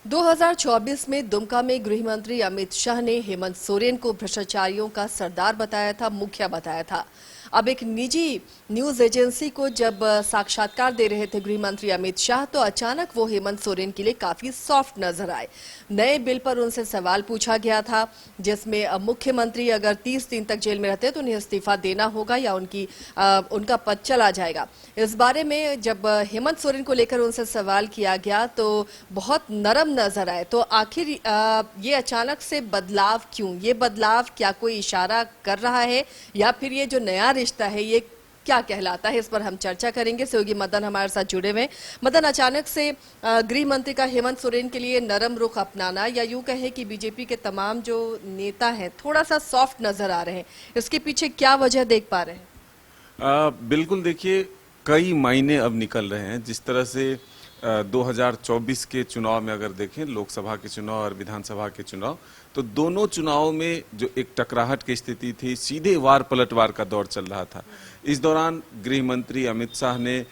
2024 में दुमका में गृह मंत्री अमित शाह ने हेमंत सोरेन को भ्रष्टाचारियों का सरदार बताया था, मुखिया बताया था। अब एक निजी न्यूज एजेंसी को जब साक्षात्कार दे रहे थे गृह मंत्री अमित शाह, तो अचानक वो हेमंत सोरेन के लिए काफी सॉफ्ट नजर आए। नए बिल पर उनसे सवाल पूछा गया था, जिसमें मुख्यमंत्री अगर 30 दिन तक जेल में रहते हैं तो उन्हें इस्तीफा देना होगा या उनका पद चला जाएगा। इस बारे में जब हेमंत सोरेन को लेकर उनसे सवाल किया गया तो बहुत नरम नजर आए। तो आखिर ये अचानक से बदलाव क्यों? ये बदलाव क्या कोई इशारा कर रहा है या फिर ये जो नया रिश्ता है ये क्या कहलाता है? इस पर हम चर्चा करेंगे। सहयोगी मदन हमारे साथ जुड़े हुए हैं। मदन, अचानक से गृह मंत्री का हेमंत सोरेन के लिए नरम रुख अपनाना, या यूं कहे कि बीजेपी के तमाम जो नेता हैं थोड़ा सा सॉफ्ट नजर आ रहे हैं, इसके पीछे क्या वजह देख पा रहे हैं? बिल्कुल, देखिए, कई मायने अब निकल रहे हैं। जिस तरह से 2024 के चुनाव में अगर देखें, लोकसभा के चुनाव और विधानसभा के चुनाव, तो दोनों चुनावों में जो एक टकराहट की स्थिति थी, सीधे वार पलटवार का दौर चल रहा था। इस दौरान गृह मंत्री अमित शाह ने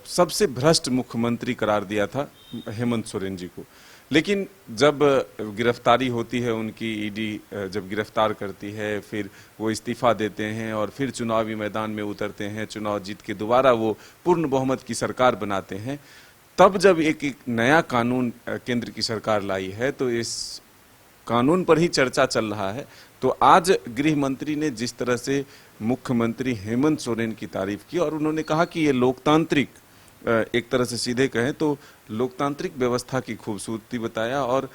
सबसे भ्रष्ट मुख्यमंत्री करार दिया था हेमंत सोरेन जी को। लेकिन जब गिरफ्तारी होती है उनकी, ईडी जब गिरफ्तार करती है, फिर वो इस्तीफा देते हैं और फिर चुनावी मैदान में उतरते हैं, चुनाव जीत के दोबारा वो पूर्ण बहुमत की सरकार बनाते हैं, तब जब एक नया कानून केंद्र की सरकार लाई है तो इस कानून पर ही चर्चा चल रहा है। तो आज गृह मंत्री ने जिस तरह से मुख्यमंत्री हेमंत सोरेन की तारीफ की और उन्होंने कहा कि ये लोकतांत्रिक, एक तरह से सीधे कहें तो लोकतांत्रिक व्यवस्था की खूबसूरती बताया, और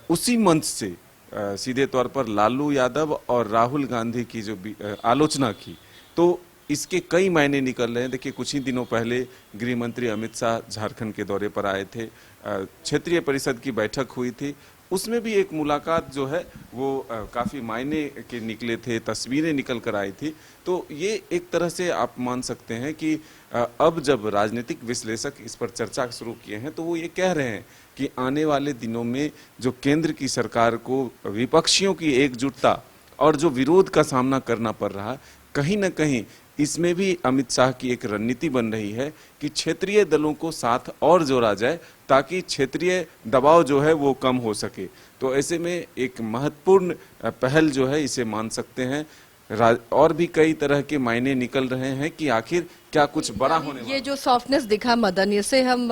उसी मंच से सीधे तौर पर लालू यादव और राहुल गांधी की जो आलोचना की, तो इसके कई मायने निकल रहे हैं। देखिए, कुछ ही दिनों पहले गृह मंत्री अमित शाह झारखंड के दौरे पर आए थे, क्षेत्रीय परिषद की बैठक हुई थी, उसमें भी एक मुलाकात जो है वो काफी मायने के निकले थे, तस्वीरें निकल कर आई थी। तो ये एक तरह से आप मान सकते हैं कि अब जब राजनीतिक विश्लेषक इस पर चर्चा शुरू किए हैं तो वो ये कह रहे हैं कि आने वाले दिनों में जो केंद्र की सरकार को विपक्षियों की एकजुटता और जो विरोध का सामना करना पड़ रहा है, कहीं ना कहीं इसमें भी अमित शाह की एक रणनीति बन रही है कि क्षेत्रीय दलों को साथ और जोड़ा जाए ताकि क्षेत्रीय दबाव जो है वो कम हो सके। तो ऐसे में एक महत्वपूर्ण पहल जो है इसे मान सकते हैं। और भी कई तरह के मायने निकल रहे हैं कि आखिर क्या कुछ बड़ा होने वाला। ये जो सॉफ्टनेस दिखा मदन, इसे हम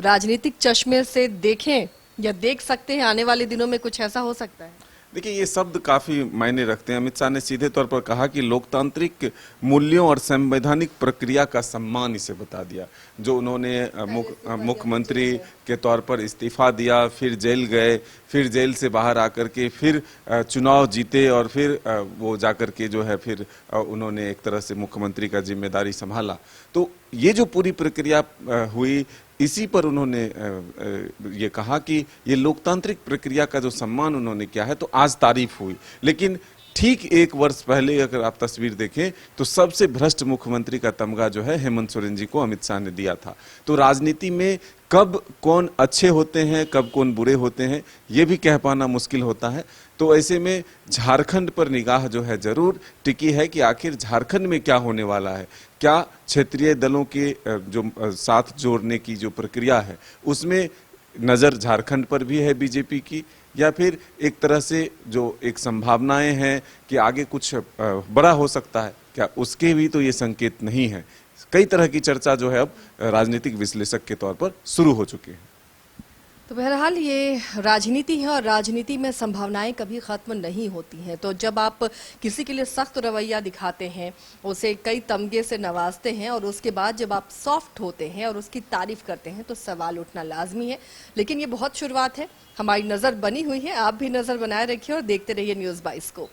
राजनीतिक चश्मे से देखें या देख सकते हैं आने वाले दिनों में कुछ ऐसा हो सकता है? देखिए, ये शब्द काफी मायने रखते हैं। अमित शाह ने सीधे तौर पर कहा कि लोकतांत्रिक मूल्यों और संवैधानिक प्रक्रिया का सम्मान इसे बता दिया। जो उन्होंने मुख्यमंत्री के तौर पर इस्तीफा दिया, फिर जेल गए, फिर जेल से बाहर आकर के फिर चुनाव जीते और फिर वो जाकर के जो है फिर उन्होंने एक तरह से मुख्यमंत्री का जिम्मेदारी संभाला। तो ये जो पूरी प्रक्रिया हुई, इसी पर उन्होंने ये कहा कि ये लोकतांत्रिक प्रक्रिया का जो सम्मान उन्होंने किया है, तो आज तारीफ हुई। लेकिन ठीक एक वर्ष पहले अगर आप तस्वीर देखें तो सबसे भ्रष्ट मुख्यमंत्री का तमगा जो है हेमंत सोरेन जी को अमित शाह ने दिया था। तो राजनीति में कब कौन अच्छे होते हैं, कब कौन बुरे होते हैं, ये भी कह पाना मुश्किल होता है। तो ऐसे में झारखंड पर निगाह जो है जरूर टिकी है कि आखिर झारखंड में क्या होने वाला है। क्या क्षेत्रीय दलों के जो साथ जोड़ने की जो प्रक्रिया है उसमें नजर झारखंड पर भी है बीजेपी की, या फिर एक तरह से जो एक संभावनाएं हैं कि आगे कुछ बड़ा हो सकता है, क्या उसके भी तो ये संकेत नहीं है। कई तरह की चर्चा जो है अब राजनीतिक विश्लेषक के तौर पर शुरू हो चुकी है। तो बहरहाल ये राजनीति है और राजनीति में संभावनाएं कभी खत्म नहीं होती हैं। तो जब आप किसी के लिए सख्त रवैया दिखाते हैं, उसे कई तमगे से नवाजते हैं और उसके बाद जब आप सॉफ्ट होते हैं और उसकी तारीफ करते हैं तो सवाल उठना लाजमी है। लेकिन ये बहुत शुरुआत है, हमारी नज़र बनी हुई है, आप भी नज़र बनाए रखिए और देखते रहिए न्यूज़ 22 को।